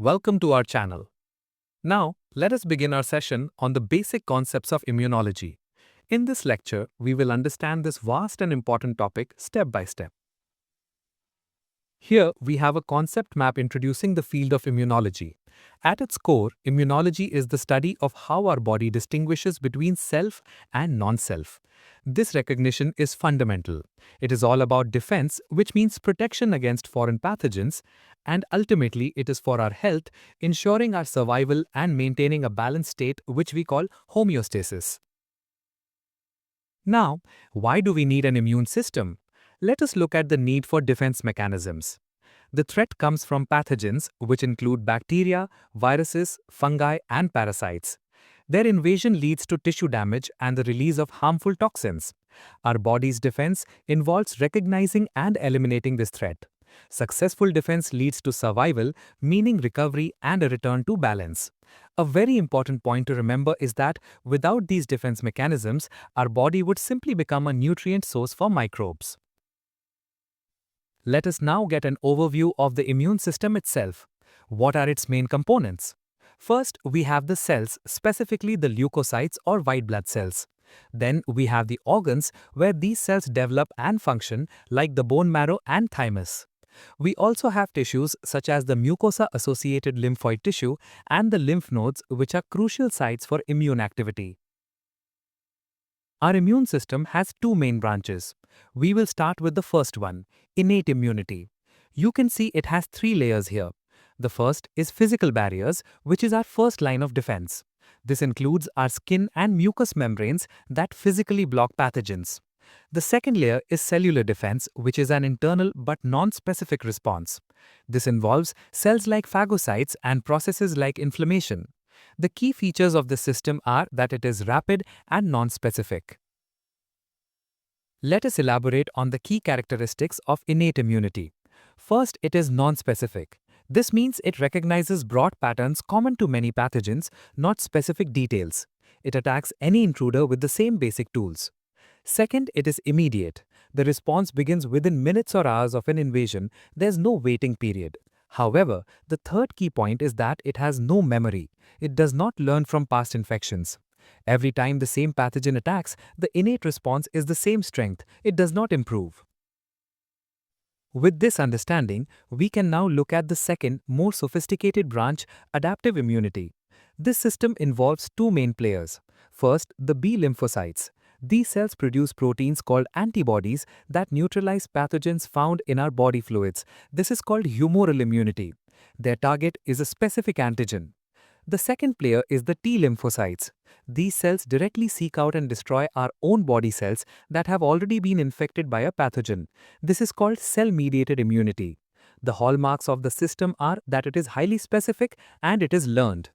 Welcome to our channel. Now, let us begin our session on the basic concepts of immunology. In this lecture, we will understand this vast and important topic step by step. Here, we have a concept map introducing the field of immunology. At its core, immunology is the study of how our body distinguishes between self and non-self. This recognition is fundamental. It is all about defense, which means protection against foreign pathogens, and ultimately it is for our health, ensuring our survival and maintaining a balanced state which we call homeostasis. Now, why do we need an immune system? Let us look at the need for defense mechanisms. The threat comes from pathogens, which include bacteria, viruses, fungi, and parasites. Their invasion leads to tissue damage and the release of harmful toxins. Our body's defense involves recognizing and eliminating this threat. Successful defense leads to survival, meaning recovery and a return to balance. A very important point to remember is that without these defense mechanisms, our body would simply become a nutrient source for microbes. Let us now get an overview of the immune system itself. What are its main components? First, we have the cells, specifically the leukocytes or white blood cells. Then we have the organs where these cells develop and function, like the bone marrow and thymus. We also have tissues such as the mucosa-associated lymphoid tissue and the lymph nodes, which are crucial sites for immune activity. Our immune system has two main branches. We will start with the first one, innate immunity. You can see it has three layers here. The first is physical barriers, which is our first line of defense. This includes our skin and mucous membranes that physically block pathogens. The second layer is cellular defense, which is an internal but non-specific response. This involves cells like phagocytes and processes like inflammation. The key features of this system are that it is rapid and non-specific. Let us elaborate on the key characteristics of innate immunity. First, it is non-specific. This means it recognizes broad patterns common to many pathogens, not specific details. It attacks any intruder with the same basic tools. Second, it is immediate. The response begins within minutes or hours of an invasion. There's no waiting period. However, the third key point is that it has no memory. It does not learn from past infections. Every time the same pathogen attacks, the innate response is the same strength. It does not improve. With this understanding, we can now look at the second, more sophisticated branch, adaptive immunity. This system involves two main players. First, the B lymphocytes. These cells produce proteins called antibodies that neutralize pathogens found in our body fluids. This is called humoral immunity. Their target is a specific antigen. The second player is the T lymphocytes. These cells directly seek out and destroy our own body cells that have already been infected by a pathogen. This is called cell-mediated immunity. The hallmarks of the system are that it is highly specific and it is learned.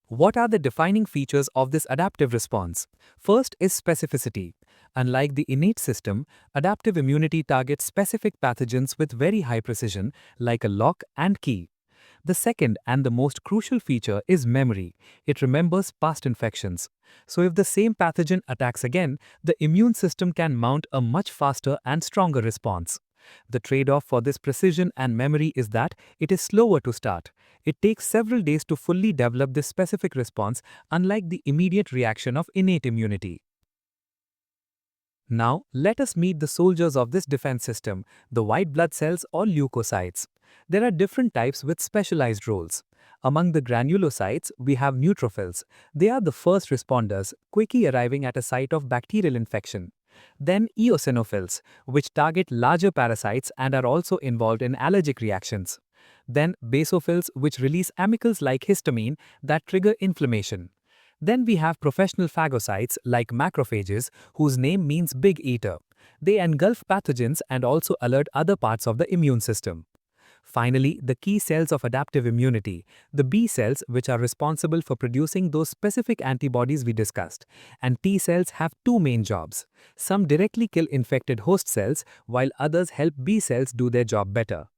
What are the defining features of this adaptive response? First is specificity. Unlike the innate system, adaptive immunity targets specific pathogens with very high precision, like a lock and key. The second and the most crucial feature is memory. It remembers past infections. So if the same pathogen attacks again, the immune system can mount a much faster and stronger response. The trade-off for this precision and memory is that it is slower to start. It takes several days to fully develop this specific response, unlike the immediate reaction of innate immunity. Now, let us meet the soldiers of this defense system, the white blood cells or leukocytes. There are different types with specialized roles. Among the granulocytes, we have neutrophils. They are the first responders, quickly arriving at a site of bacterial infection. Then eosinophils, which target larger parasites and are also involved in allergic reactions. Then basophils, which release chemicals like histamine that trigger inflammation. Then we have professional phagocytes like macrophages, whose name means big eater. They engulf pathogens and also alert other parts of the immune system. Finally, the key cells of adaptive immunity, the B cells, which are responsible for producing those specific antibodies we discussed. And T cells have two main jobs. Some directly kill infected host cells, while others help B cells do their job better.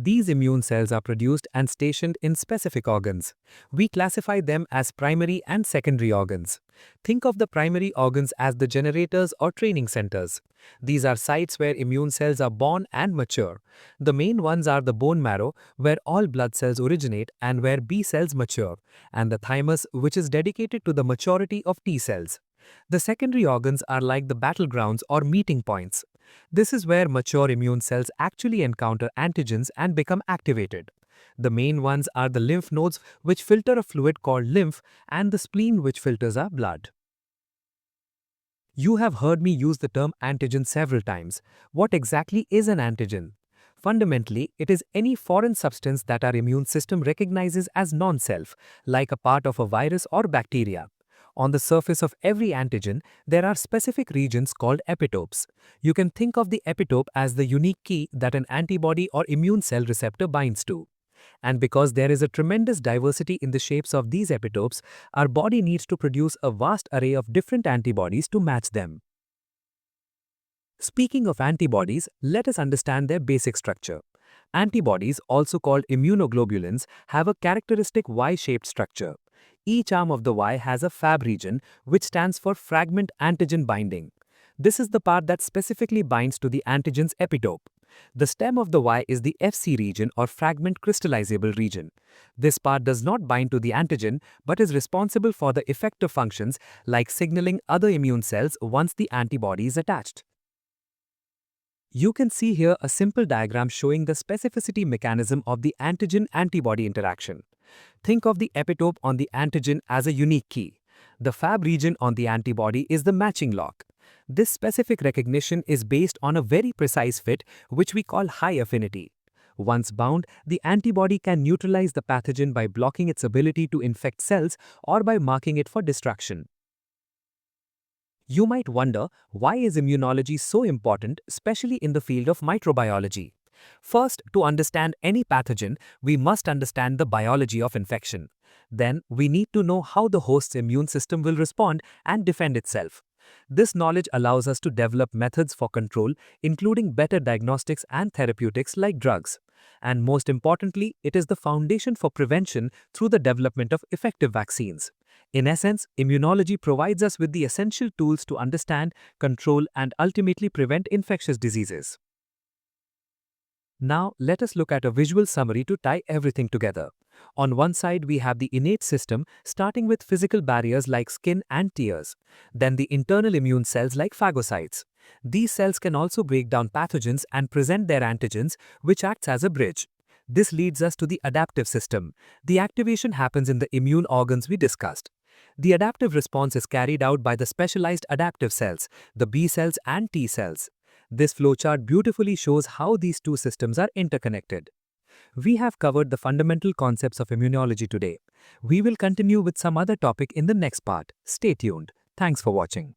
These immune cells are produced and stationed in specific organs. We classify them as primary and secondary organs. Think of the primary organs as the generators or training centers. These are sites where immune cells are born and mature. The main ones are the bone marrow, where all blood cells originate and where B cells mature, and the thymus, which is dedicated to the maturity of T cells. The secondary organs are like the battlegrounds or meeting points. This is where mature immune cells actually encounter antigens and become activated. The main ones are the lymph nodes, which filter a fluid called lymph, and the spleen, which filters our blood. You have heard me use the term antigen several times. What exactly is an antigen? Fundamentally, it is any foreign substance that our immune system recognizes as non-self, like a part of a virus or bacteria. On the surface of every antigen, there are specific regions called epitopes. You can think of the epitope as the unique key that an antibody or immune cell receptor binds to. And because there is a tremendous diversity in the shapes of these epitopes, our body needs to produce a vast array of different antibodies to match them. Speaking of antibodies, let us understand their basic structure. Antibodies, also called immunoglobulins, have a characteristic Y-shaped structure. Each arm of the Y has a Fab region, which stands for fragment antigen binding. This is the part that specifically binds to the antigen's epitope. The stem of the Y is the Fc region or fragment crystallizable region. This part does not bind to the antigen but is responsible for the effector functions like signaling other immune cells once the antibody is attached. You can see here a simple diagram showing the specificity mechanism of the antigen-antibody interaction. Think of the epitope on the antigen as a unique key. The Fab region on the antibody is the matching lock. This specific recognition is based on a very precise fit, which we call high affinity. Once bound, the antibody can neutralize the pathogen by blocking its ability to infect cells or by marking it for destruction. You might wonder, why is immunology so important, especially in the field of microbiology? First, to understand any pathogen, we must understand the biology of infection. Then, we need to know how the host's immune system will respond and defend itself. This knowledge allows us to develop methods for control, including better diagnostics and therapeutics like drugs. And most importantly, it is the foundation for prevention through the development of effective vaccines. In essence, immunology provides us with the essential tools to understand, control, and ultimately prevent infectious diseases. Now, let us look at a visual summary to tie everything together. On one side, we have the innate system, starting with physical barriers like skin and tears. Then the internal immune cells like phagocytes. These cells can also break down pathogens and present their antigens, which acts as a bridge. This leads us to the adaptive system. The activation happens in the immune organs we discussed. The adaptive response is carried out by the specialized adaptive cells, the B cells and T cells. This flowchart beautifully shows how these two systems are interconnected. We have covered the fundamental concepts of immunology today. We will continue with some other topic in the next part. Stay tuned. Thanks for watching.